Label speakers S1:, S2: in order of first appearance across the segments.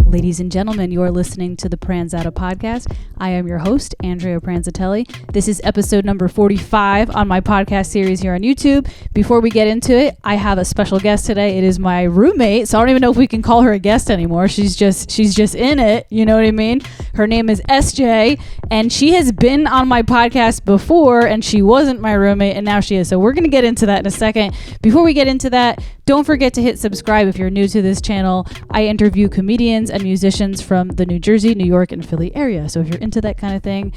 S1: Ladies and gentlemen, you are listening to the Pranzata Podcast. I am your host, Andrea Pranzatelli. This is episode number 45 on my podcast series here on YouTube. Before we get into it, I have a special guest today. It is my roommate, so I don't even know if we can call her a guest anymore. She's just in it, you know what I mean? Her name is SJ, and she has been on my podcast before, and she wasn't my roommate, and now she is. So we're going to get into that in a second. Before we get into that, don't forget to hit subscribe if you're new to this channel. I interview comedians and musicians from the New Jersey, New York, and Philly area. So if you're into that kind of thing,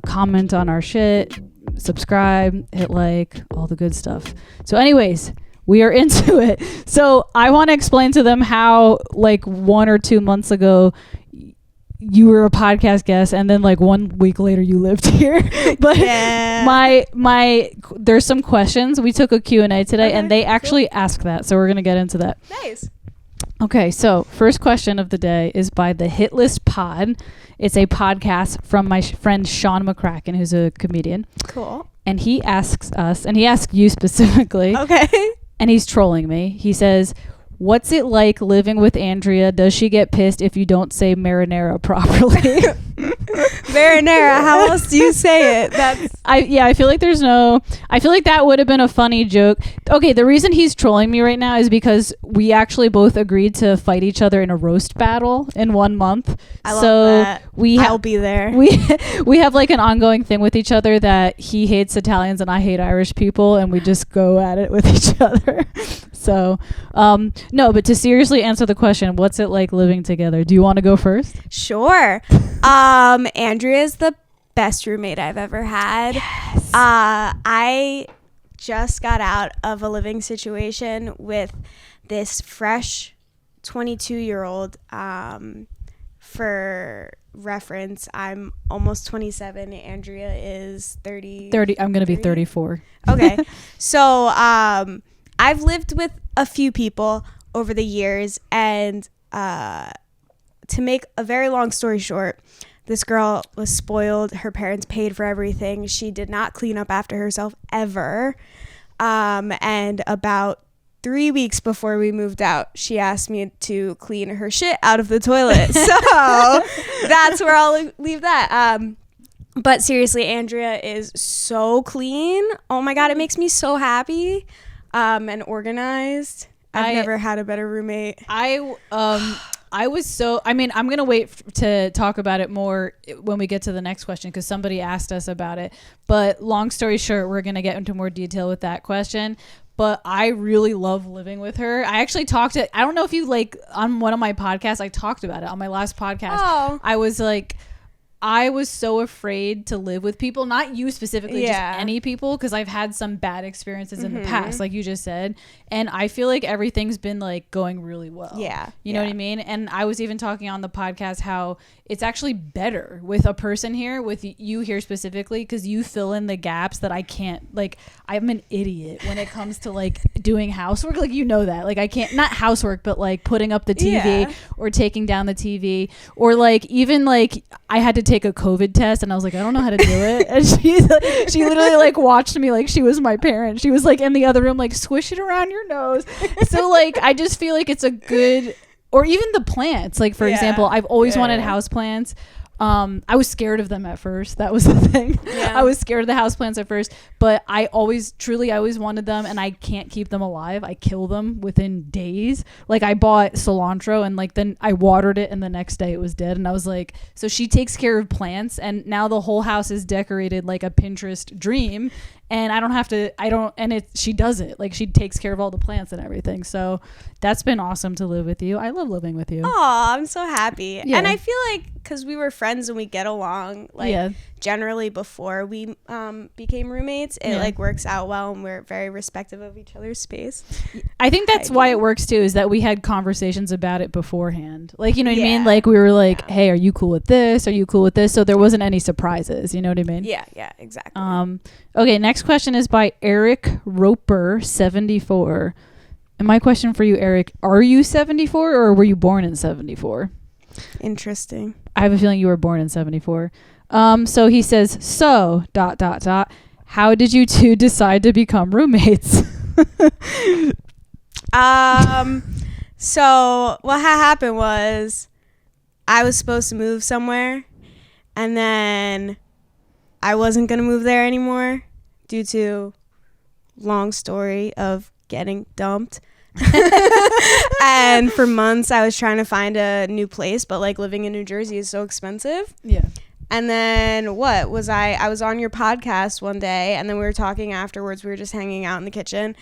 S1: comment on our shit, subscribe, hit like, all the good stuff. So anyways, we are into it. So I want to explain to them how like 1 or 2 months ago you were a podcast guest and then like 1 week later you lived here. But
S2: yeah.
S1: my there's some questions. We took a Q&A today, okay, and they actually asked that. So we're going to get into that.
S2: Nice.
S1: Okay, so first question of the day is by the Hit List Pod. It's a podcast from my friend Sean McCracken, who's a comedian.
S2: Cool.
S1: And he asks us, and he asked you specifically.
S2: Okay. And
S1: he's trolling me. He says, what's it like living with Andrea? Does she get pissed if you don't say marinara properly?
S2: Marinara, how else do you say it?
S1: I feel like I feel like that would have been a funny joke. Okay, the reason he's trolling me right now is because we actually both agreed to fight each other in a roast battle in 1 month.
S2: I love that. I'll be there.
S1: We have like an ongoing thing with each other that he hates Italians and I hate Irish people, and we just go at it with each other. So, no, but to seriously answer the question, what's it like living together? Do you want to go first?
S2: Sure. Andrea's the best roommate I've ever had.
S1: Yes.
S2: I just got out of a living situation with this fresh 22-year-old. For reference, I'm almost 27. Andrea is 30.
S1: I'm going to be 34.
S2: Okay. So, I've lived with a few people over the years, and to make a very long story short, this girl was spoiled. Her parents paid for everything. She did not clean up after herself ever. And about 3 weeks before we moved out, she asked me to clean her shit out of the toilet. So that's where I'll leave that. But seriously, Andrea is so clean. Oh my God, it makes me so happy. And organized. I've never had a better roommate. I'm going to wait to talk about it more when we get to the next question, because somebody asked us about it. But long story short, we're going to get into more detail with that question. But I really love living with her. I actually I don't know if you like on one of my podcasts, I talked about it on my last podcast. Oh.
S1: I was so afraid to live with people, not you specifically, just any people, because I've had some bad experiences in the past, like you just said. And I feel like everything's been like going really well.
S2: Yeah.
S1: You know what I mean? And I was even talking on the podcast how it's actually better with a person here, with you here specifically, because you fill in the gaps that I can't. Like, I'm an idiot when it comes to like doing housework. Like, you know that. Like, I can't, not housework, but like putting up the TV or taking down the TV, or like even like I had to take a COVID test and I was like, I don't know how to do it. And she literally like watched me like she was my parent. She was like in the other room, like, swish it around your nose. So like, I just feel like it's a good, or even the plants. Like, for example, I've always wanted house plants. I was scared of them at first. That was the thing. Yeah. I was scared of the houseplants at first, but I always wanted them, and I can't keep them alive. I kill them within days. Like, I bought cilantro and like then I watered it and the next day it was dead. And I was like, so she takes care of plants, and now the whole house is decorated like a Pinterest dream. And she does it. Like, she takes care of all the plants and everything. So that's been awesome to live with you. I love living with you.
S2: Oh, I'm so happy. Yeah. And I feel like because we were friends and we get along, like generally before we became roommates, it like works out well, and we're very respectful of each other's space.
S1: I think that's why it works too, is that we had conversations about it beforehand. Like, you know what I mean? Like, we were like, hey, are you cool with this? Are you cool with this? So there wasn't any surprises. You know what I mean?
S2: Yeah, exactly.
S1: Okay, next question is by Eric Roper 74. And my question for you, Eric, are you 74 or were you born in 74?
S2: Interesting.
S1: I have a feeling you were born in 74. So he says, how did you two decide to become roommates?
S2: So what happened was I was supposed to move somewhere, and then I wasn't going to move there anymore due to long story of getting dumped. And for months I was trying to find a new place, but like living in New Jersey is so expensive.
S1: Yeah.
S2: And then I was on your podcast one day, and then we were talking afterwards. We were just hanging out in the kitchen,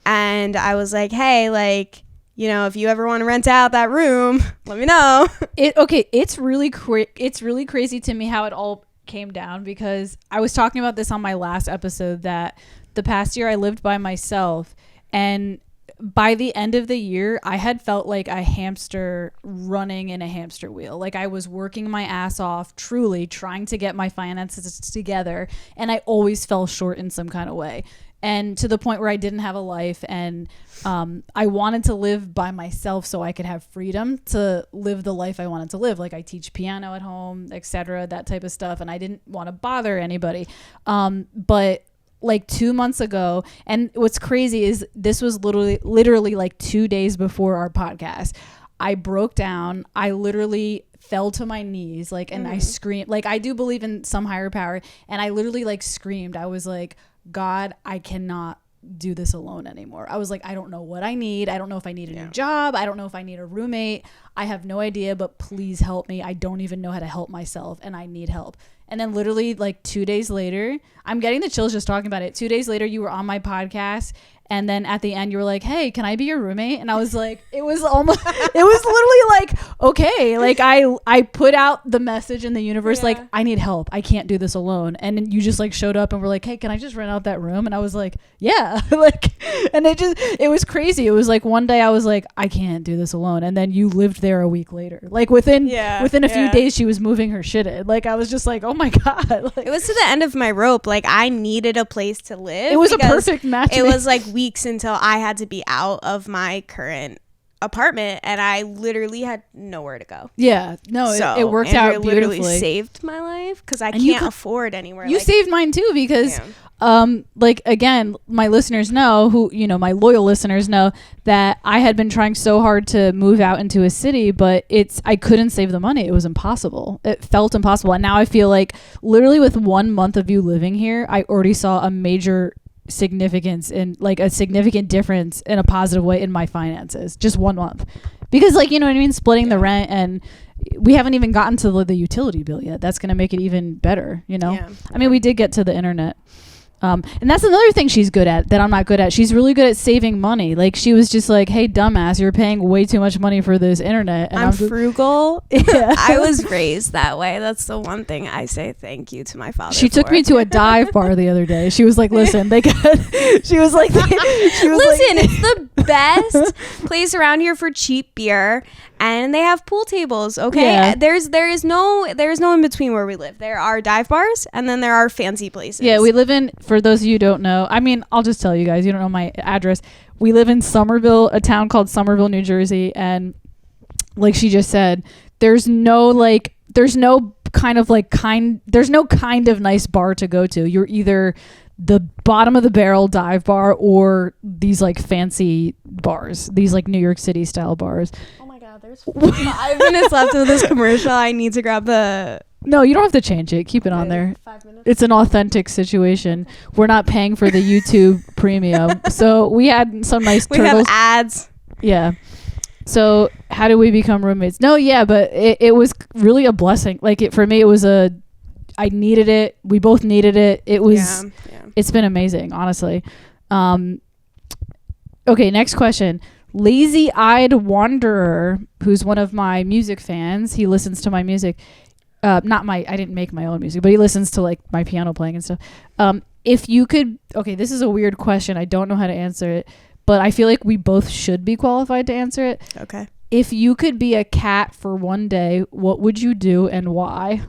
S2: and I was like, hey, like, you know, if you ever want to rent out that room, let me know.
S1: It's really crazy to me how it all came down, because I was talking about this on my last episode that the past year I lived by myself, and by the end of the year I had felt like a hamster running in a hamster wheel. Like I was working my ass off, truly trying to get my finances together, and I always fell short in some kind of way, and to the point where I didn't have a life, and I wanted to live by myself so I could have freedom to live the life I wanted to live. Like I teach piano at home, etc., that type of stuff, and I didn't want to bother anybody. But like 2 months ago, and what's crazy is this was literally like 2 days before our podcast, I broke down. I literally fell to my knees, like, and I screamed. Like, I do believe in some higher power, and I literally like screamed. I was like, God, I cannot do this alone anymore. I was like, I don't know what I need. I don't know if I need a new job. I don't know if I need a roommate. I have no idea, but please help me. I don't even know how to help myself, and I need help. And then literally like 2 days later, I'm getting the chills just talking about it. 2 days later, you were on my podcast, and then at the end you were like, hey, can I be your roommate? And I was like, it was literally like, okay, like I put out the message in the universe, like, I need help. I can't do this alone. And then you just like showed up and were like, hey, can I just rent out that room? And I was like, yeah. Like, and it was crazy. It was like one day I was like, I can't do this alone. And then you lived there a week later. Like within a few days, she was moving her shit in. Like, I was just like, oh my God. Like,
S2: it was to the end of my rope. Like, I needed a place to live.
S1: It was a perfect match.
S2: It was like weeks until I had to be out of my current apartment, and I literally had nowhere to go.
S1: Yeah, no, so, it worked out beautifully.
S2: Literally saved my life because I can't afford anywhere.
S1: You saved mine too, because like, again, my listeners know, who, you know, my loyal listeners know that I had been trying so hard to move out into a city, but I couldn't save the money. It was impossible. It felt impossible. And now I feel like literally with 1 month of you living here, I already saw a major significance in, like, a significant difference in a positive way in my finances. Just 1 month. Because, like, you know what I mean? Splitting the rent, and we haven't even gotten to the utility bill yet. That's going to make it even better, you know? Yeah. I mean, we did get to the internet. And that's another thing she's good at that I'm not good at. She's really good at saving money. Like, she was just like, hey, dumbass, you're paying way too much money for this internet. And
S2: I'm frugal. Yeah. I was raised that way. That's the one thing I say thank you to my father.
S1: She took me to a dive bar the other day. She was like, listen, she was like, listen,
S2: it's the best place around here for cheap beer, and they have pool tables. Okay. Yeah. There is no in between where we live. There are dive bars, and then there are fancy places.
S1: Yeah, we live in, for those of you who don't know, I mean, I'll just tell you guys, you don't know my address. We live in Somerville, a town called Somerville, New Jersey. And like she just said, there's no kind of nice bar to go to. You're either the bottom of the barrel dive bar or these like fancy bars, these like New York City style bars.
S2: Oh my God, there's 5 minutes left of this commercial. I need to grab the...
S1: No, you don't have to change it. Keep it on there.
S2: 5 minutes.
S1: It's an authentic situation. We're not paying for the YouTube premium. So we had some nice turtles.
S2: We have ads.
S1: Yeah. So how did we become roommates? No, yeah, but it was really a blessing. Like, for me, it was I needed it. We both needed it. It was, It's been amazing, honestly. Okay, next question. Lazy-eyed Wanderer, who's one of my music fans. He listens to my music. I didn't make my own music, but he listens to like my piano playing and stuff. If you could, okay, this is a weird question. I don't know how to answer it, but I feel like we both should be qualified to answer it.
S2: Okay.
S1: If you could be a cat for one day, what would you do and why?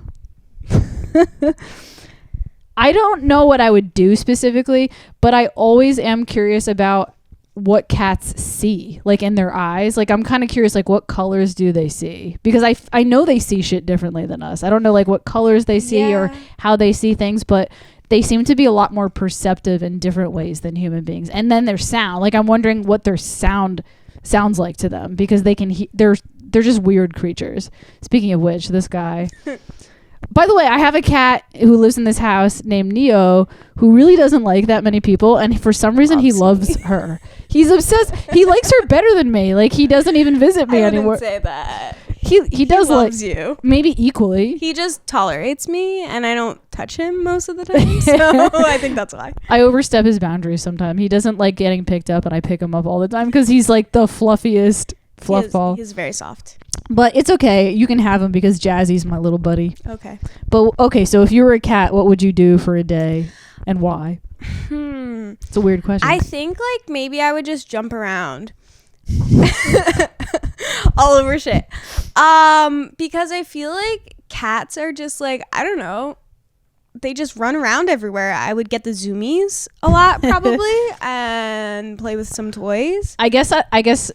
S1: I don't know what I would do specifically, but I always am curious about what cats see, like, in their eyes. Like, I'm kind of curious, like, what colors do they see? Because I know they see shit differently than us. I don't know, like, what colors they see or how they see things, but they seem to be a lot more perceptive in different ways than human beings. And then their sound, like I'm wondering what their sound sounds like to them, because they can they're just weird creatures. Speaking of which, this guy by the way, I have a cat who lives in this house named Neo, who really doesn't like that many people, and for some reason he loves her. He's obsessed. He likes her better than me. Like, he doesn't even visit me anymore.
S2: I wouldn't say that.
S1: He does
S2: loves
S1: like
S2: you.
S1: Maybe equally.
S2: He just tolerates me, and I don't touch him most of the time. So I think that's why.
S1: I overstep his boundaries sometimes. He doesn't like getting picked up, and I pick him up all the time because he's like the fluffiest fluff ball.
S2: He's very soft.
S1: But it's okay. You can have him because Jazzy's my little buddy.
S2: Okay.
S1: But okay, so if you were a cat, what would you do for a day and why? It's a weird question.
S2: I think like maybe I would just jump around all over shit. Because I feel like cats are just like, I don't know, they just run around everywhere. I would get the zoomies a lot probably and play with some toys.
S1: I guess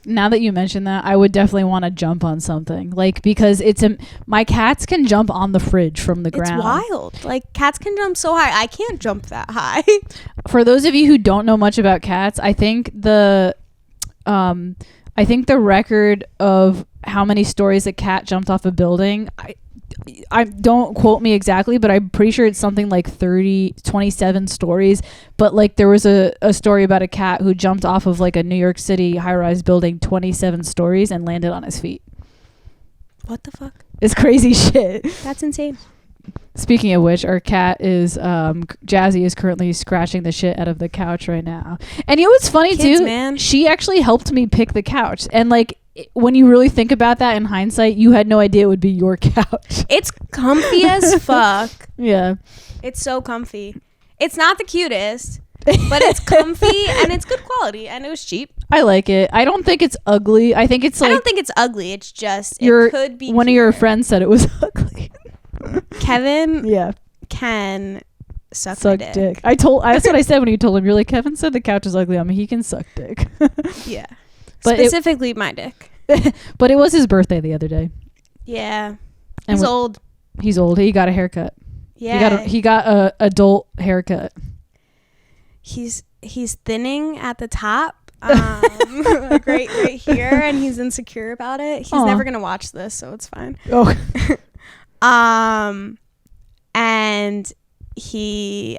S1: now that you mention that, I would definitely want to jump on something, like, because my cats can jump on the fridge from the ground.
S2: It's wild. Like, cats can jump so high. I can't jump that high.
S1: For those of you who don't know much about cats, I think the record of how many stories a cat jumped off a building, I don't quote me exactly, but I'm pretty sure it's something like 27 stories. But like, there was a story about a cat who jumped off of like a New York City high-rise building 27 stories and landed on his feet.
S2: What the fuck?
S1: It's crazy shit.
S2: That's insane.
S1: Speaking of which, our cat is Jazzy is currently scratching the shit out of the couch right now. And you know what's funny
S2: Kids,
S1: too?
S2: Man.
S1: She actually helped me pick the couch. And like, when you really think about that in hindsight, you had no idea it would be your couch.
S2: It's comfy as fuck.
S1: Yeah.
S2: It's so comfy. It's not the cutest, but it's comfy and it's good quality and it was cheap.
S1: I like it. I don't think it's ugly. I think it's like,
S2: I don't think it's ugly. It's just, it could be
S1: one
S2: cuter.
S1: of your friends said it was ugly.
S2: Kevin
S1: yeah.
S2: can suck
S1: dick. That's what I said when you told him. You're like, Kevin said the couch is ugly. I mean, he can suck dick.
S2: Yeah.
S1: But
S2: specifically my dick.
S1: But it was his birthday the other day.
S2: Yeah.
S1: And
S2: He's old.
S1: He's old. He got a haircut.
S2: Yeah.
S1: He got a adult haircut.
S2: He's thinning at the top. right here, and he's insecure about it. He's never gonna watch this, so it's fine.
S1: Oh.
S2: And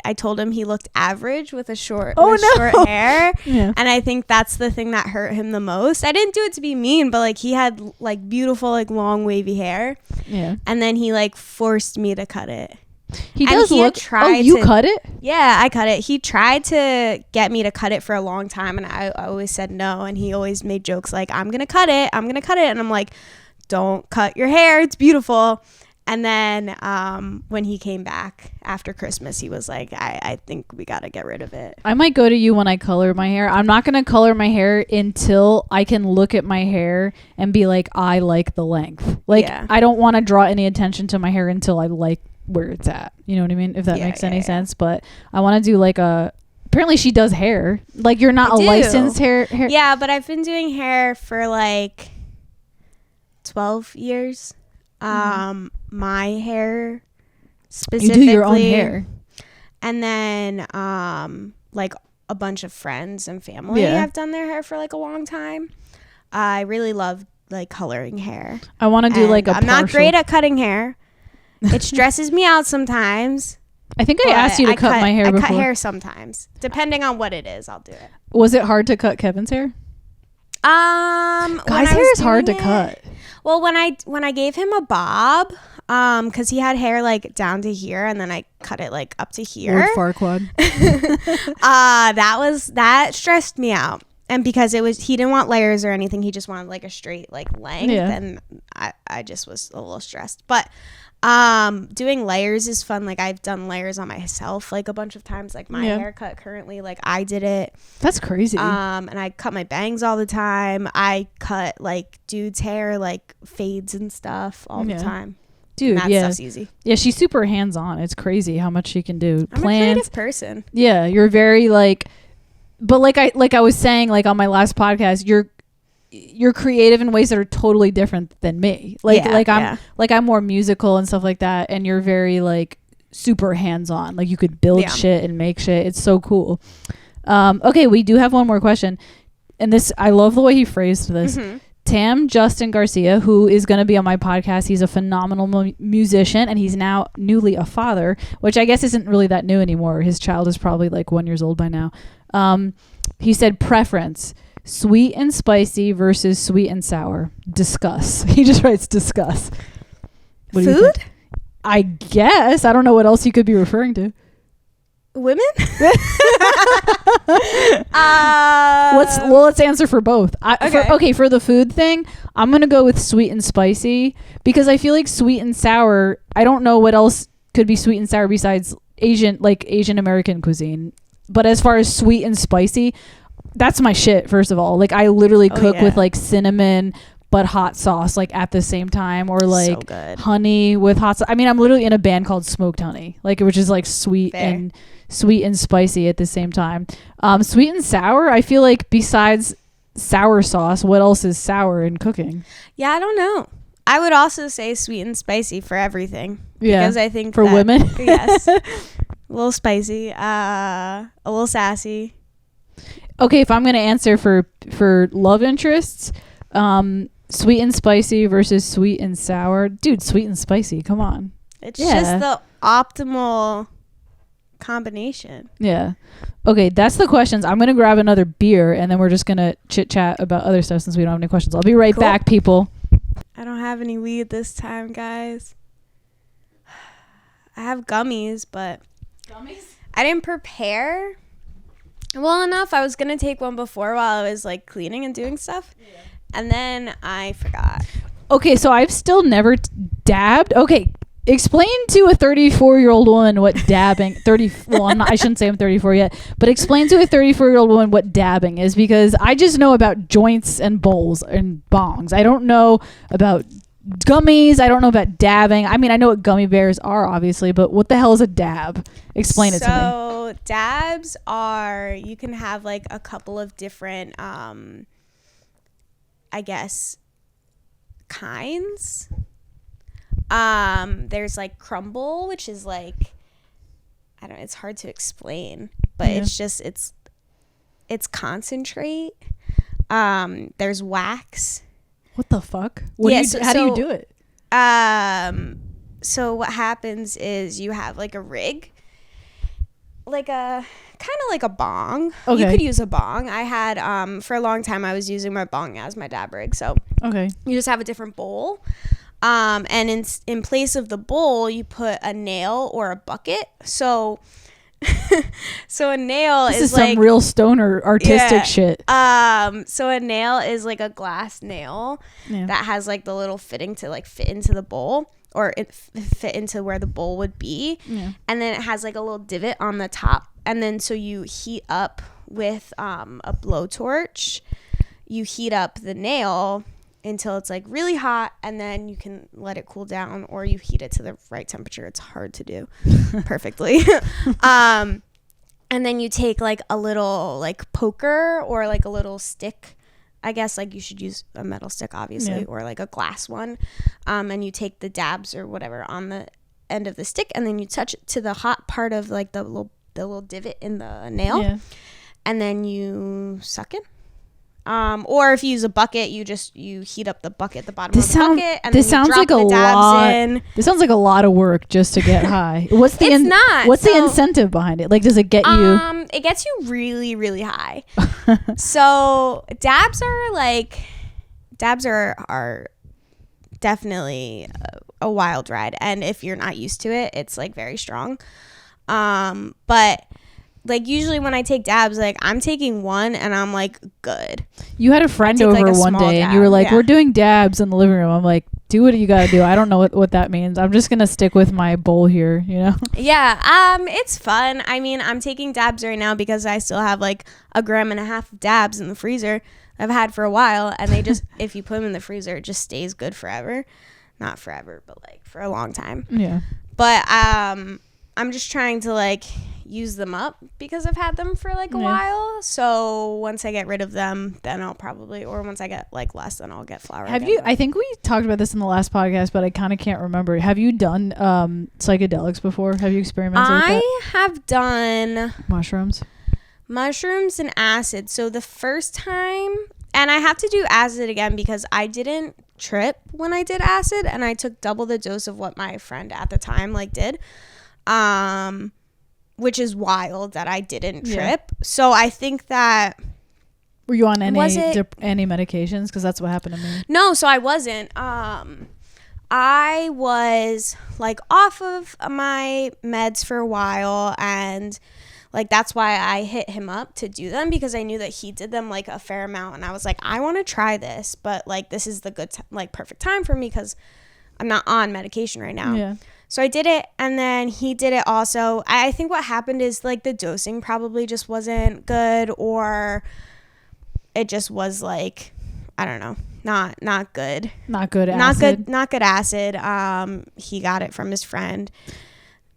S2: I told him he looked average with short hair.
S1: Yeah.
S2: And I think that's the thing that hurt him the most. I didn't do it to be mean, but like, he had like beautiful, like long wavy hair.
S1: Yeah.
S2: And then he like forced me to cut it.
S1: He does look. You cut it?
S2: Yeah, I cut it. He tried to get me to cut it for a long time, and I always said no. And he always made jokes like, I'm gonna cut it, and I'm like, don't cut your hair, it's beautiful. And then when he came back after Christmas, he was like, I think we got to get rid of it.
S1: I might go to you when I color my hair. I'm not going to color my hair until I can look at my hair and be like, I like the length. Like, yeah. I don't want to draw any attention to my hair until I like where it's at. You know what I mean? If that makes any sense. But I want to do like apparently she does hair. Like, you're not a licensed hair.
S2: Yeah, but I've been doing hair for like 12 years. My hair specifically.
S1: You do your own hair.
S2: And then like a bunch of friends and family have done their hair for like a long time. I really love like coloring hair.
S1: I want to do like a
S2: I'm not great at cutting hair. It stresses me out sometimes.
S1: I think I asked you to cut my hair before.
S2: I cut hair sometimes. Depending on what it is, I'll do it.
S1: Was it hard to cut Kevin's hair? Guys' hair is hard to cut.
S2: Well, when I gave him a bob, because he had hair like down to here, and then I cut it like up to here.
S1: Lord Farquaad.
S2: That stressed me out, and because he didn't want layers or anything, he just wanted like a straight like length, and I just was a little stressed. But doing layers is fun. Like, I've done layers on myself like a bunch of times. Like my haircut currently, like I did it.
S1: That's crazy.
S2: And I cut my bangs all the time. I cut like dude's hair, like fades and stuff all the time.
S1: Dude,
S2: and that stuff's easy.
S1: Yeah, she's super hands-on. It's crazy how much she can do.
S2: I'm a creative person.
S1: Yeah, you're very like, but like I was saying, like on my last podcast, you're creative in ways that are totally different than me. I'm more musical and stuff like that, and you're very like super hands-on. Like you could build
S2: Yeah.
S1: shit and make shit. It's so cool. Okay, we do have one more question. And this, I love the way he phrased this. Tam Justin Garcia, who is going to be on my podcast, he's a phenomenal musician, and he's now newly a father, which I guess isn't really that new anymore. His child is probably like 1 year old by now. He said preference, sweet and spicy versus sweet and sour. Discuss. He just writes discuss. What do you
S2: Food?
S1: think? I guess. I don't know what else you could be referring to.
S2: Women?
S1: Let's answer for both.
S2: Okay.
S1: For the food thing, I'm gonna go with sweet and spicy because I feel like sweet and sour, I don't know what else could be sweet and sour besides Asian American cuisine. But as far as sweet and spicy, that's my shit. First of all, like I literally cook with like cinnamon but hot sauce like at the same time, or like honey with hot sauce. I mean, I'm literally in a band called Smoked Honey, like which is like sweet and spicy at the same time. Sweet and sour, I feel like besides sour sauce, what else is sour in cooking?
S2: Yeah, I don't know. I would also say sweet and spicy for everything.
S1: Yeah,
S2: because I think
S1: for women,
S2: yes, a little spicy, a little sassy.
S1: Okay, if I'm gonna answer for love interests, sweet and spicy versus sweet and sour, dude, sweet and spicy, come on.
S2: It's just the optimal combination.
S1: Yeah. Okay, that's the questions. I'm gonna grab another beer and then we're just gonna chit chat about other stuff since we don't have any questions. I'll be right back, people.
S2: I don't have any weed this time, guys. I have gummies, but I didn't prepare well enough. I was gonna take one before while I was like cleaning and doing stuff, and then I forgot.
S1: Okay, so I've still never dabbed. Okay, explain to a 34-year-old woman what dabbing. I shouldn't say I'm 34 yet, but explain to a 34-year-old woman what dabbing is, because I just know about joints and bowls and bongs. I don't know about gummies. I don't know about dabbing. I mean, I know what gummy bears are, obviously, but what the hell is a dab? Explain it to me.
S2: So dabs are, you can have like a couple of different, I guess, kinds. There's like crumble, which is like, I don't know, it's hard to explain, but it's just, it's concentrate. There's wax.
S1: What the fuck? How do you do it?
S2: So what happens is you have like a rig, like a kind of like a bong. Okay. You could use a bong. I had for a long time I was using my bong as my dab rig. So you just have a different bowl. And in place of the bowl, you put a nail or a bucket. So a nail is like
S1: some real stoner artistic shit.
S2: So a nail is like a glass nail that has like the little fitting to like fit into the bowl, or it fit into where the bowl would be. And then it has like a little divot on the top. And then so you heat up with a blowtorch. You heat up the nail until it's like really hot, and then you can let it cool down, or you heat it to the right temperature. It's hard to do perfectly. And then you take like a little like poker or like a little stick. I guess like you should use a metal stick, obviously, or like a glass one. And you take the dabs or whatever on the end of the stick, and then you touch it to the hot part of like the little divot in the nail, and then you suck it. Or if you use a bucket, you heat up the bucket, the bottom of the bucket, and then you drop the dabs in.
S1: This sounds like a lot of work just to get high. What's the incentive behind it? Like, does it get you?
S2: It gets you really, really high. So dabs are definitely a wild ride, and if you're not used to it, it's like very strong. But like usually when I take dabs, like I'm taking one and I'm like good.
S1: You had a friend over like one day and you were like, we're doing dabs in the living room. I'm like, do what you gotta do. I don't know what that means. I'm just gonna stick with my bowl here, you know?
S2: Yeah, it's fun. I mean, I'm taking dabs right now because I still have like 1.5 grams of dabs in the freezer I've had for a while, and they just if you put them in the freezer, it just stays good forever. Not forever, but like for a long time.
S1: Yeah.
S2: But I'm just trying to like use them up because I've had them for like a while. So once I get rid of them, then I'll probably, or once I get like less, then I'll get flour.
S1: Have you, I think we talked about this in the last podcast, but I kind of can't remember. Have you done psychedelics before? Have you experimented with that?
S2: I have done
S1: mushrooms
S2: and acid. So the first time, and I have to do acid again because I didn't trip when I did acid, and I took double the dose of what my friend at the time like did, which is wild that I didn't trip. So I think that,
S1: were you on any medications? Because that's what happened to me.
S2: No, so I wasn't. I was like off of my meds for a while, and like that's why I hit him up to do them, because I knew that he did them like a fair amount, and I was like, I want to try this, but like this is the good perfect time for me because I'm not on medication right now.
S1: Yeah.
S2: So I did it, and then he did it also. I think what happened is like the dosing probably just wasn't good, or it just was like, I don't know, not good.
S1: Not good acid.
S2: Not good acid. He got it from his friend,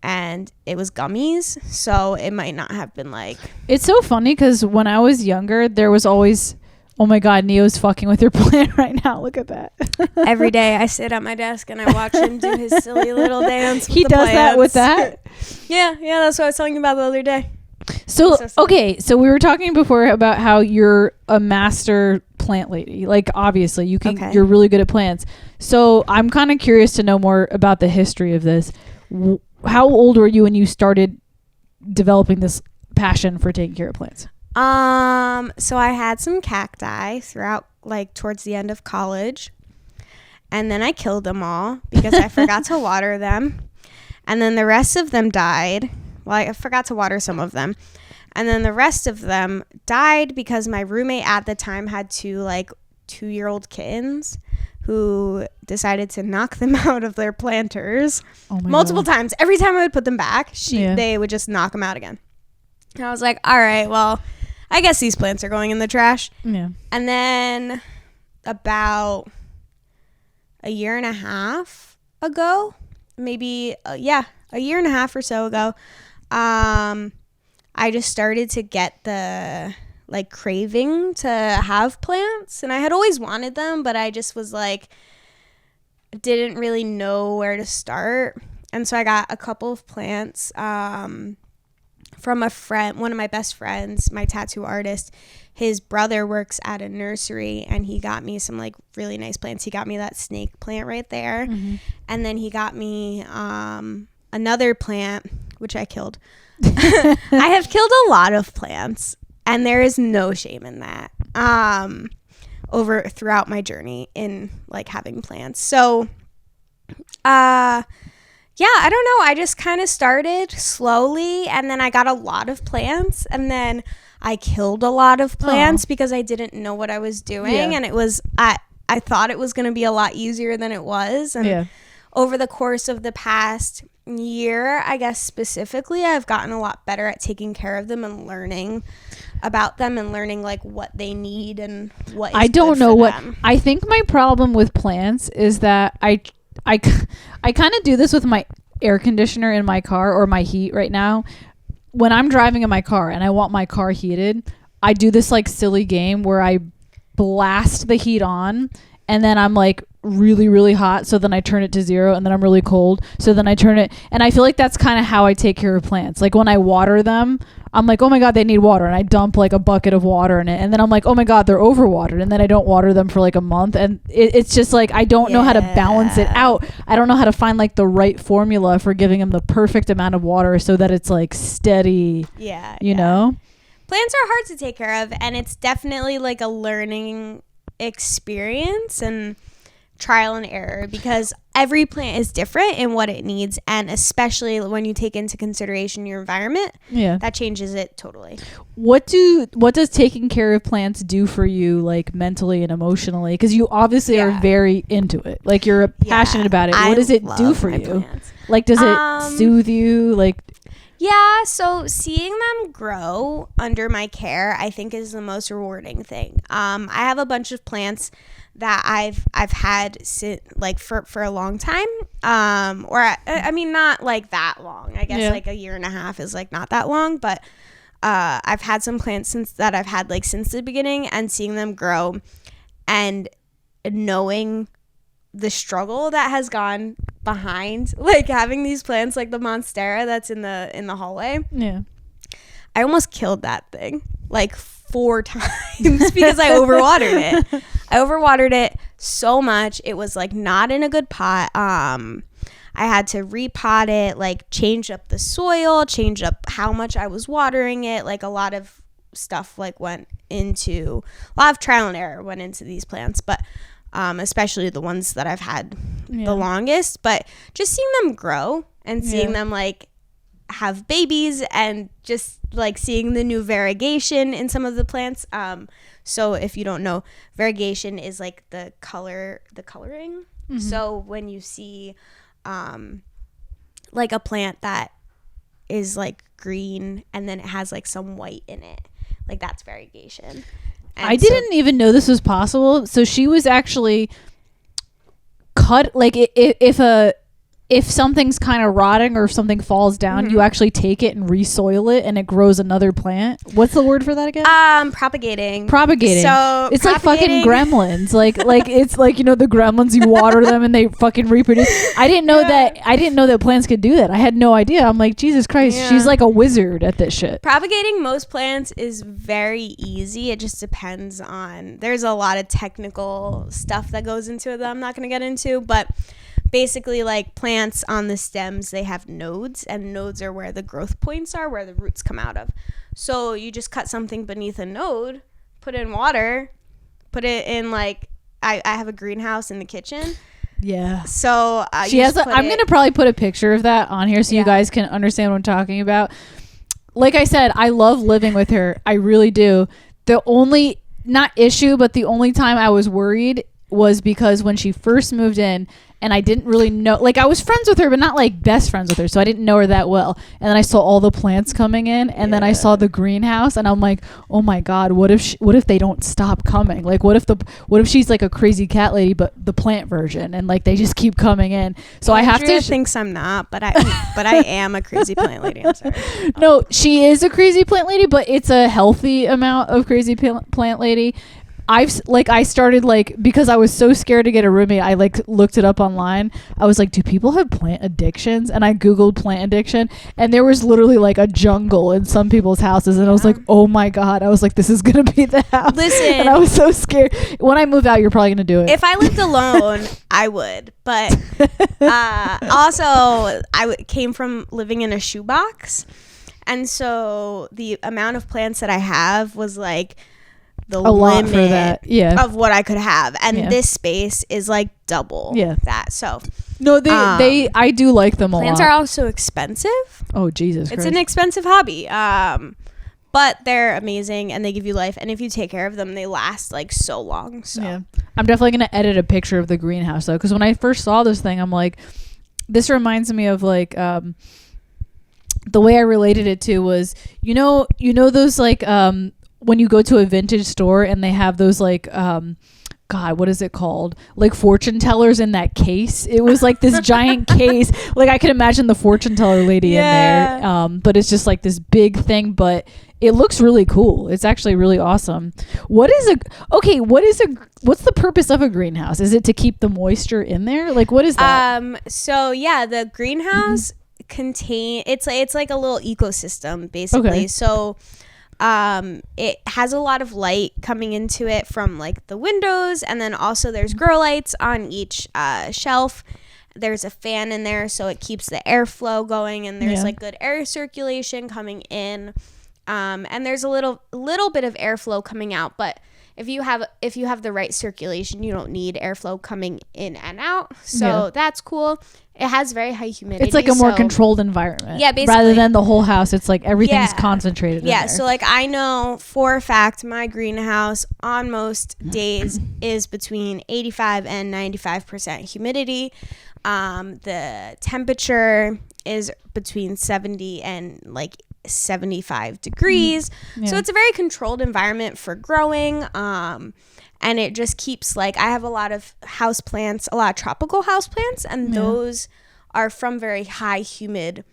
S2: and it was gummies, so it might not have been like.
S1: It's so funny because when I was younger, there was always, oh my God, Neo's fucking with your plant right now. Look at that.
S2: Every day I sit at my desk and I watch him do his silly little dance.
S1: He does
S2: plants.
S1: that with that?
S2: Yeah, that's what I was telling you about the other day.
S1: So okay, so we were talking before about how you're a master plant lady. Like obviously you're really good at plants. So I'm kind of curious to know more about the history of this. How old were you when you started developing this passion for taking care of plants?
S2: So I had some cacti throughout, like towards the end of college, and then I killed them all because I forgot to water them, and then the rest of them died. Well, I forgot to water some of them, and then the rest of them died because my roommate at the time had two like 2-year-old kittens who decided to knock them out of their planters multiple times. Every time I would put them back, they would just knock them out again. And I was like, all right, well, I guess these plants are going in the trash.
S1: Yeah.
S2: And then about a year and a half ago, maybe, a year and a half or so ago, I just started to get the like craving to have plants, and I had always wanted them, but I just was like, didn't really know where to start. And so I got a couple of plants from a friend, one of my best friends, my tattoo artist. His brother works at a nursery, and he got me some like really nice plants. He got me that snake plant right there. Mm-hmm. And then he got me another plant, which I killed. I have killed a lot of plants, and there is no shame in that throughout my journey in like having plants. So I don't know, I just kind of started slowly, and then I got a lot of plants, and then I killed a lot of plants because I didn't know what I was doing. And it was I thought it was going to be a lot easier than it was. And over the course of the past year, I guess specifically, I've gotten a lot better at taking care of them and learning about them and learning like what they need and what is
S1: I don't know what
S2: them.
S1: I think my problem with plants is that I kind of do this with my air conditioner in my car, or my heat right now. When I'm driving in my car and I want my car heated, I do this like silly game where I blast the heat on, and then I'm like really, really hot. So then I turn it to 0, and then I'm really cold. So then I turn it. And I feel like that's kind of how I take care of plants. Like when I water them, I'm like, oh my God, they need water. And I dump like a bucket of water in it. And then I'm like, oh my God, they're overwatered. And then I don't water them for like a month. And it's just like, I don't know how to balance it out. I don't know how to find like the right formula for giving them the perfect amount of water so that it's like steady, you know?
S2: Plants are hard to take care of, and it's definitely like a learning experience and trial and error, because every plant is different in what it needs, and especially when you take into consideration your environment, that changes it totally.
S1: What does taking care of plants do for you, like mentally and emotionally? Because you obviously are very into it, like you're passionate about it. What does it do for you?
S2: Plants.
S1: Like, does it soothe you? Like,
S2: Yeah, so seeing them grow under my care, I think, is the most rewarding thing. I have a bunch of plants that I've had for a long time. I mean, not like that long. I guess like a year and a half is like not that long, but I've had some plants since the beginning, and seeing them grow and knowing the struggle that has gone behind like having these plants, like the monstera that's in the hallway.
S1: Yeah,
S2: I almost killed that thing like 4 times because I overwatered it so much. It was like not in a good pot. I had to repot it, like change up the soil, change up how much I was watering it. Like a lot of stuff a lot of trial and error went into these plants, but especially the ones that I've had the longest. But just seeing them grow and seeing them like have babies, and just like seeing the new variegation in some of the plants. So if you don't know, variegation is like the coloring. Mm-hmm. So when you see like a plant that is like green and then it has like some white in it, like that's variegation. And
S1: I didn't even know this was possible. So she was actually cut, like if something's kind of rotting or if something falls down, you actually take it and resoil it and it grows another plant. What's the word for that again?
S2: Propagating.
S1: So it's like fucking gremlins. Like it's like, you know, the gremlins, you water them and they fucking reproduce. I didn't know that plants could do that. I had no idea. I'm like, Jesus Christ, she's like a wizard at this shit.
S2: Propagating most plants is very easy. It just depends on, there's a lot of technical stuff that goes into it that I'm not going to get into, but basically, like plants on the stems, they have nodes, and nodes are where the growth points are, where the roots come out of. So you just cut something beneath a node, put it in water, put it in like, I have a greenhouse in the kitchen.
S1: Yeah.
S2: So
S1: I'm going to probably put a picture of that on here so you guys can understand what I'm talking about. Like I said, I love living with her. I really do. The only, not issue, but the only time I was worried was because when she first moved in, and I didn't really know, like I was friends with her, but not like best friends with her. So I didn't know her that well. And then I saw all the plants coming in, and then I saw the greenhouse, and I'm like, oh my God, what if they don't stop coming? Like, what if she's like a crazy cat lady, but the plant version, and like they just keep coming in. So
S2: Andrea
S1: I have to
S2: thinks I'm not, but I am a crazy plant lady. I'm sorry.
S1: No, she is a crazy plant lady, but it's a healthy amount of crazy plant lady. I started like, because I was so scared to get a roommate, I like looked it up online. I was like, do people have plant addictions? And I Googled plant addiction, and there was literally like a jungle in some people's houses. And I was like, oh my God. I was like, this is going to be the house.
S2: Listen.
S1: And I was so scared. When I move out, you're probably going to do it.
S2: If I lived alone, I would. But also, I came from living in a shoebox. And so the amount of plants that I have was like, the limit
S1: for that.
S2: of what I could have, and this space is like double that. So
S1: no, I do like them a lot.
S2: Plants are also expensive.
S1: Oh Jesus Christ.
S2: It's an expensive hobby, but they're amazing and they give you life, and if you take care of them, they last like so long. So
S1: I'm definitely gonna edit a picture of the greenhouse though, because when I first saw this thing, I'm like, this reminds me of like the way I related it to was, you know those like when you go to a vintage store and they have those like God, what is it called? Like fortune tellers in that case. It was like this giant case. Like I could imagine the fortune teller lady in there. But it's just like this big thing, but it looks really cool. It's actually really awesome. What's the purpose of a greenhouse? Is it to keep the moisture in there? Like what is that?
S2: So yeah, the greenhouse it's like a little ecosystem basically. Okay. So it has a lot of light coming into it from like the windows, and then also there's grow lights on each shelf. There's a fan in there, so it keeps the airflow going, and there's like good air circulation coming in, and there's a little bit of airflow coming out. But if you have the right circulation, you don't need airflow coming in and out, so that's cool. It has very high humidity.
S1: It's like a more controlled environment.
S2: Yeah, basically.
S1: Rather than the whole house, it's like everything's concentrated in there.
S2: So like I know for a fact my greenhouse on most days is between 85 and 95% humidity. The temperature is between 70 and like 75 degrees. So it's a very controlled environment for growing. And it just keeps, like, I have a lot of houseplants, a lot of tropical houseplants, and those are from very high humid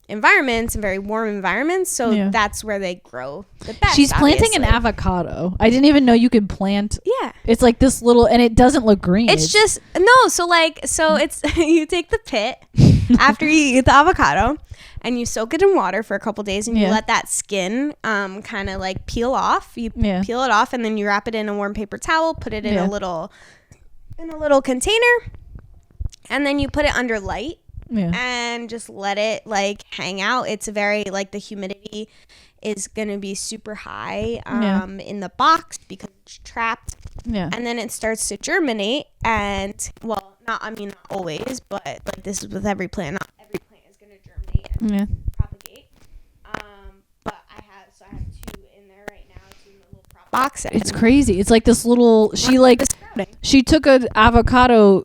S2: environments and very warm environments, so that's where they grow the best.
S1: She's planting an avocado. I didn't even know you could plant. It's like this little, and it doesn't look green.
S2: It's just so it's you take the pit after you eat the avocado and you soak it in water for a couple days, and you let that skin kind of like peel off. You peel it off, and then you wrap it in a warm paper towel, put it in a little container, and then you put it under light. And just let it like hang out. It's a very, like, the humidity is gonna be super high in the box because it's trapped. And then it starts to germinate, and not always, but like this is with every plant. Not every plant is gonna germinate and propagate. But I have 2 in there right now. 2 in the little prop box.
S1: It's crazy. It's like this little. She took an avocado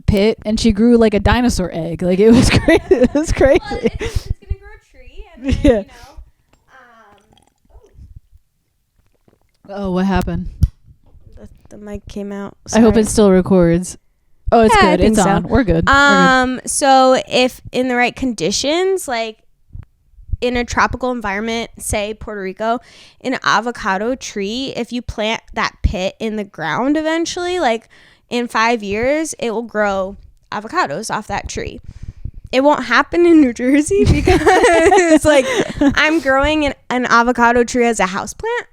S1: pit and she grew like a dinosaur egg. Like, it was crazy. It was crazy.
S2: Well, it's gonna grow a tree, and then,
S1: Oh, what happened?
S2: The mic came out. Sorry.
S1: I hope it still records. Oh, it's good. It's on. We're good.
S2: So if in the right conditions, like in a tropical environment, say Puerto Rico, an avocado tree, if you plant that pit in the ground eventually, like in 5 years, it will grow avocados off that tree. It won't happen in New Jersey because like I'm growing an avocado tree as a house plant.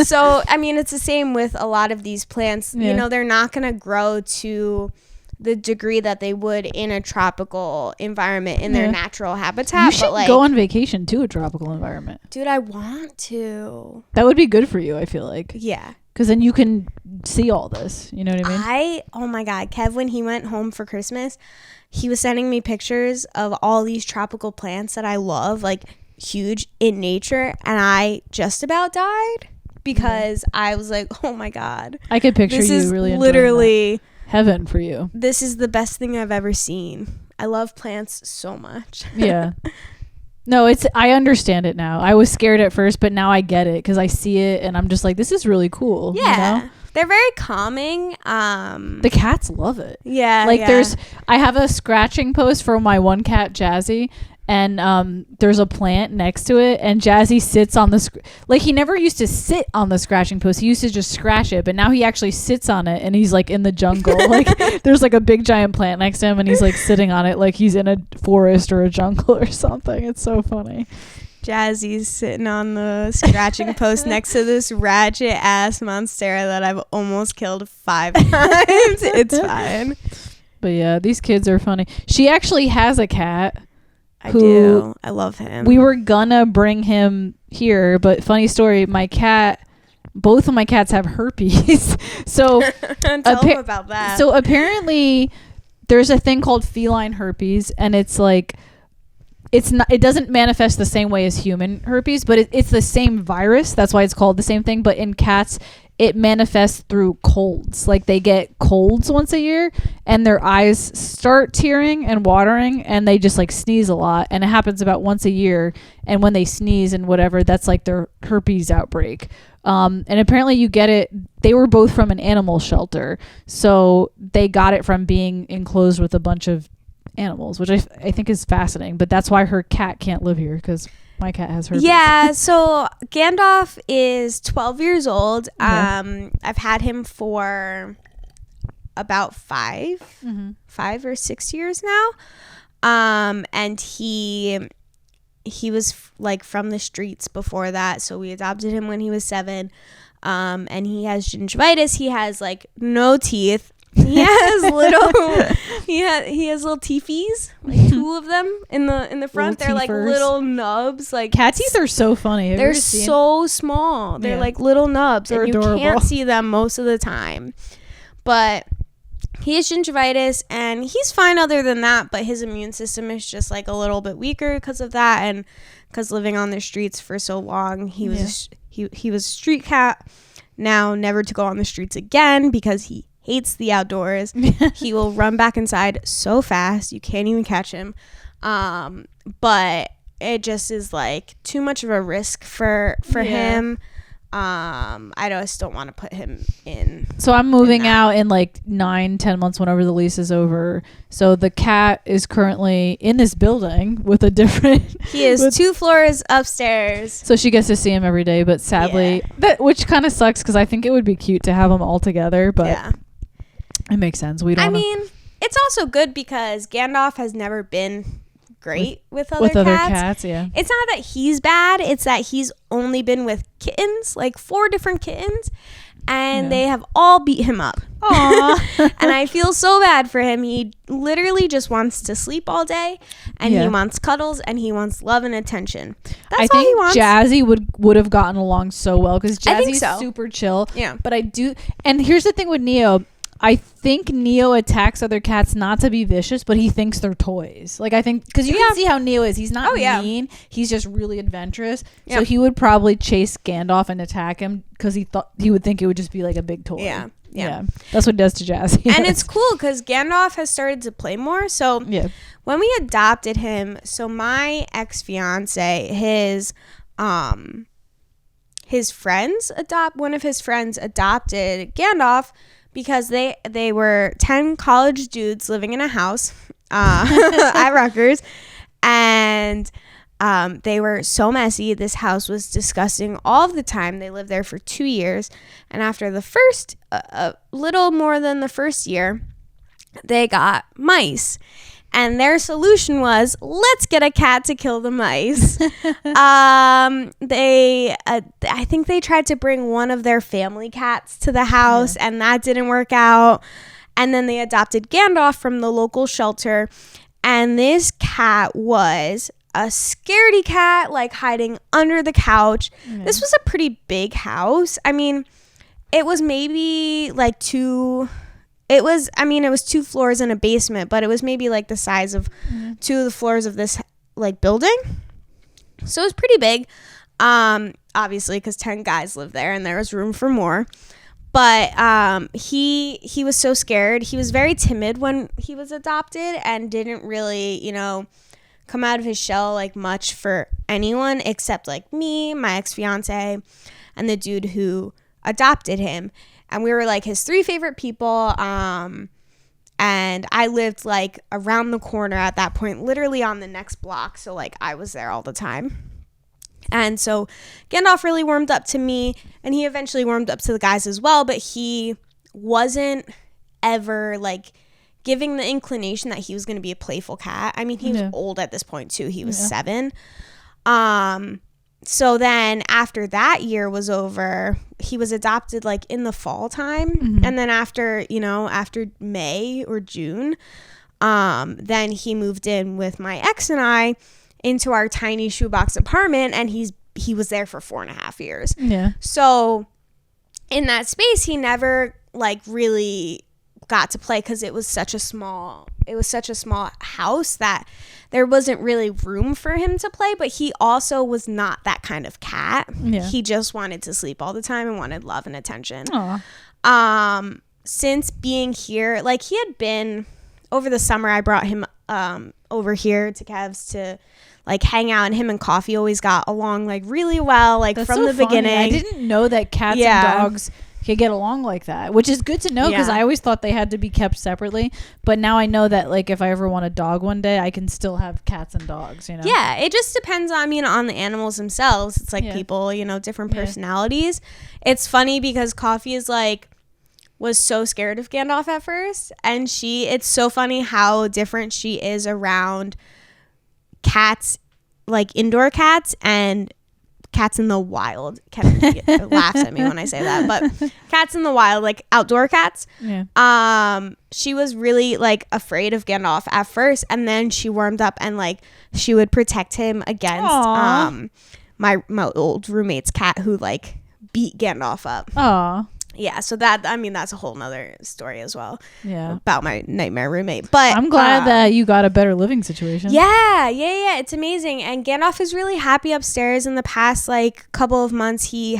S2: So, I mean, it's the same with a lot of these plants. You know, they're not going to grow to the degree that they would in a tropical environment in their natural habitat.
S1: You should go on vacation to a tropical environment.
S2: Dude, I want to.
S1: That would be good for you, I feel like.
S2: Yeah.
S1: Because then you can see all this. You know what I mean?
S2: Oh my God. Kev, when he went home for Christmas, he was sending me pictures of all these tropical plants that I love, like huge in nature. And I just about died because I was like, oh my God.
S1: I could picture
S2: this
S1: you
S2: is
S1: really
S2: literally
S1: heaven for you.
S2: This is the best thing I've ever seen. I love plants so much.
S1: Yeah. No, I understand it now. I was scared at first, but now I get it because I see it and I'm just like, this is really cool.
S2: Yeah.
S1: You know?
S2: They're very calming.
S1: The cats love it.
S2: Yeah.
S1: Like I have a scratching post for my one cat, Jazzy, and there's a plant next to it, and Jazzy sits on the like he never used to sit on the scratching post. He used to just scratch it, but now he actually sits on it, and he's like in the jungle. Like there's like a big giant plant next to him, and he's like sitting on it like he's in a forest or a jungle or something. It's so funny.
S2: Jazzy's sitting on the scratching post next to this ratchet ass monstera that I've almost killed 5 times. It's fine.
S1: But yeah, these kids are funny. She actually has a cat.
S2: I do. I love him.
S1: We were gonna bring him here, but funny story, both of my cats have herpes. So
S2: tell him about that.
S1: So apparently there's a thing called feline herpes, and it's like it doesn't manifest the same way as human herpes, but it's the same virus. That's why it's called the same thing. But in cats, it manifests through colds. Like they get colds once a year and their eyes start tearing and watering, and they just like sneeze a lot. And it happens about once a year. And when they sneeze and whatever, that's like their herpes outbreak. And apparently you get it. They were both from an animal shelter. So they got it from being enclosed with a bunch of animals, which I think is fascinating. But that's why her cat can't live here, because my cat has herpes.
S2: Yeah, so Gandalf is 12 years old. I've had him for about 5 or 6 years now. And he was like from the streets before that. So we adopted him when he was 7. And he has gingivitis. He has like no teeth. He has little he has little teethies, like 2 of them in the front. They're like little nubs. Like
S1: cat teeth are so funny.
S2: They're so small. They're like little nubs.
S1: They're
S2: and
S1: adorable.
S2: You can't see them most of the time. But he has gingivitis and he's fine other than that, but his immune system is just like a little bit weaker because of that, and because living on the streets for so long. He was he was a street cat. Now never to go on the streets again because he hates the outdoors. He will run back inside so fast you can't even catch him. But it just is like too much of a risk for him. I just don't want to put him in.
S1: So I'm moving out in like 9-10 months whenever the lease is over. So the cat is currently in this building with a different.
S2: He is 2 floors upstairs.
S1: So she gets to see him every day, but sadly, which kind of sucks because I think it would be cute to have them all together. But it makes sense. We don't.
S2: I mean, it's also good because Gandalf has never been great with other cats.
S1: Yeah.
S2: It's not that he's bad, it's that he's only been with kittens, like 4 different kittens, and they have all beat him up.
S1: Aww.
S2: And I feel so bad for him. He literally just wants to sleep all day, and he wants cuddles, and he wants love and attention. That's all he wants.
S1: Jazzy would have gotten along so well because Jazzy's super chill.
S2: Yeah.
S1: But and here's the thing with Neo. I think Neo attacks other cats not to be vicious, but he thinks they're toys. Like, I think, because you can see how Neo is. He's not mean. He's just really adventurous. Yeah. So he would probably chase Gandalf and attack him because he would think it would just be like a big toy.
S2: Yeah.
S1: That's what it does to Jazzy.
S2: And it's cool because Gandalf has started to play more. So when we adopted him, so my ex-fiance, one of his friends adopted Gandalf, because they were 10 college dudes living in a house at Rutgers, and they were so messy. This house was disgusting all of the time. They lived there for 2 years, and after the first little more than the first year, they got mice. And their solution was, let's get a cat to kill the mice. I think they tried to bring one of their family cats to the house, and that didn't work out. And then they adopted Gandalf from the local shelter. And this cat was a scaredy cat, like hiding under the couch. This was a pretty big house. I mean, it was maybe like it was 2 floors and a basement, but it was maybe like the size of 2 of the floors of this like building. So it was pretty big. Obviously, because 10 guys lived there and there was room for more. But he was so scared. He was very timid when he was adopted and didn't really, come out of his shell like much for anyone except like me, my ex-fiance, and the dude who adopted him. And we were like his 3 favorite people. And I lived like around the corner at that point, literally on the next block. So like I was there all the time. And so Gandalf really warmed up to me, and he eventually warmed up to the guys as well. But he wasn't ever like giving the inclination that he was going to be a playful cat. I mean, he was old at this point too. He was 7. So then after that year was over, he was adopted like in the fall time. And then after May or June, then he moved in with my ex and I into our tiny shoebox apartment, and he was there for 4.5 years. Yeah. So in that space, he never like really got to play because it was such a small house that there wasn't really room for him to play. But he also was not that kind of cat. He just wanted to sleep all the time and wanted love and attention. Since being here, like he had been over the summer, I brought him over here to Kev's to like hang out, and him and Coffee always got along like really well, like from the beginning.
S1: I didn't know that cats and dogs could get along like that, which is good to know because I always thought they had to be kept separately. But now I know that like if I ever want a dog one day, I can still have cats and dogs,
S2: Yeah, it just depends on the animals themselves. It's like people, different personalities. It's funny because Coffee is like was so scared of Gandalf at first, and it's so funny how different she is around cats, like indoor cats, and cats in the wild. Kevin laughs at me when I say that, but cats in the wild, like outdoor cats. She was really like afraid of Gandalf at first, and then she warmed up and like she would protect him against my old roommate's cat who like beat Gandalf up. Yeah, so that's a whole nother story as well. Yeah, about my nightmare roommate. But
S1: I'm glad that you got a better living situation.
S2: Yeah, it's amazing. And Gandalf is really happy upstairs. In the past like couple of months, When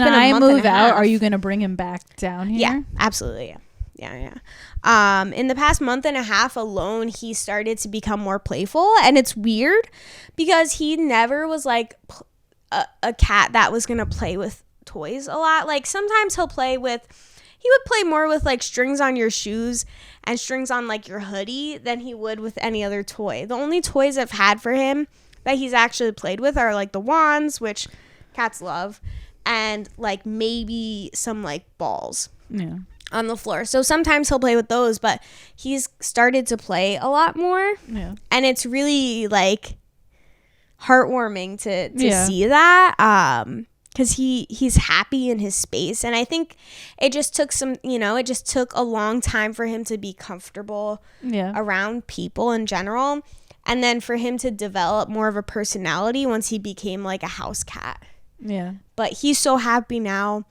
S1: I move out, are you going to bring him back down here?
S2: Yeah, absolutely. In the past month and a half alone, he started to become more playful, and it's weird because he never was like a cat that was gonna play with toys a lot. Like sometimes he would play more with like strings on your shoes and strings on like your hoodie than he would with any other toy. The only toys I've had for him that he's actually played with are like the wands, which cats love, and like maybe some like balls on the floor. So sometimes he'll play with those, but he's started to play a lot more. Yeah. And it's really like heartwarming to see that. Because he's happy in his space. And I think it just took a long time for him to be comfortable around people in general. And then for him to develop more of a personality once he became like a house cat. Yeah. But he's so happy now.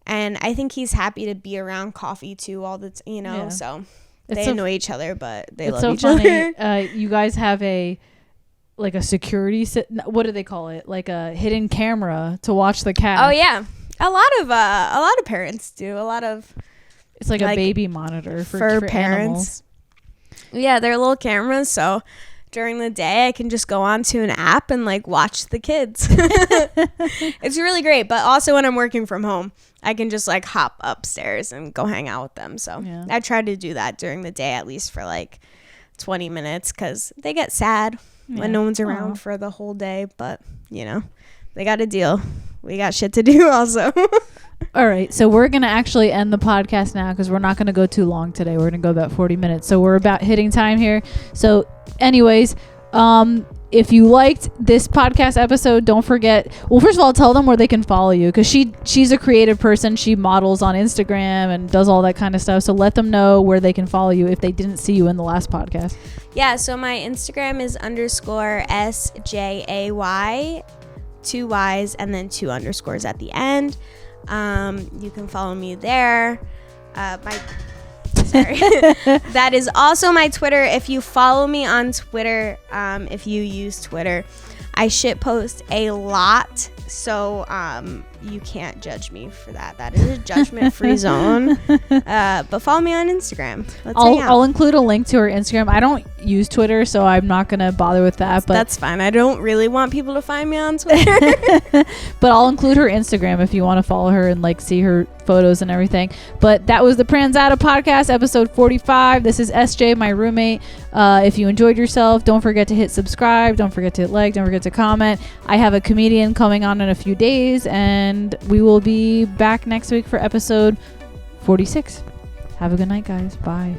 S2: And I think he's happy to be around Coffee too all the so they annoy each other, but they love each other.
S1: You guys have a security what do they call it? Like a hidden camera to watch the cat.
S2: Oh yeah. A lot of parents do.
S1: It's like a baby monitor for
S2: parents.
S1: Animals.
S2: Yeah, they're little cameras, so during the day I can just go onto an app and like watch the kids. It's really great, but also when I'm working from home, I can just like hop upstairs and go hang out with them. So I try to do that during the day, at least for like 20 minutes, because they get sad when no one's around for the whole day. But they got to deal. We got shit to do also.
S1: All right, so we're going to actually end the podcast now because we're not going to go too long today. We're going to go about 40 minutes. So we're about hitting time here. So anyways, if you liked this podcast episode, don't forget, well, first of all, tell them where they can follow you, because she's a creative person. She models on Instagram and does all that kind of stuff. So let them know where they can follow you if they didn't see you in the last podcast.
S2: Yeah, so my Instagram is _SJAY, 2 Y's and then 2 underscores at the end. You can follow me there. That is also my Twitter. If you follow me on Twitter, if you use Twitter, I shit post a lot, so you can't judge me for that. That is a judgment-free zone. But follow me on Instagram.
S1: I'll include a link to her Instagram. I don't use Twitter, so I'm not gonna bother with that. But
S2: that's fine. I don't really want people to find me on Twitter.
S1: But I'll include her Instagram if you want to follow her and like see her photos and everything. But that was the Pranzata Podcast, episode 45. This is SJ, my roommate. If you enjoyed yourself, don't forget to hit subscribe. Don't forget to hit like. Don't forget to comment. I have a comedian coming on in a few days, and we will be back next week for episode 46. Have a good night, guys. Bye.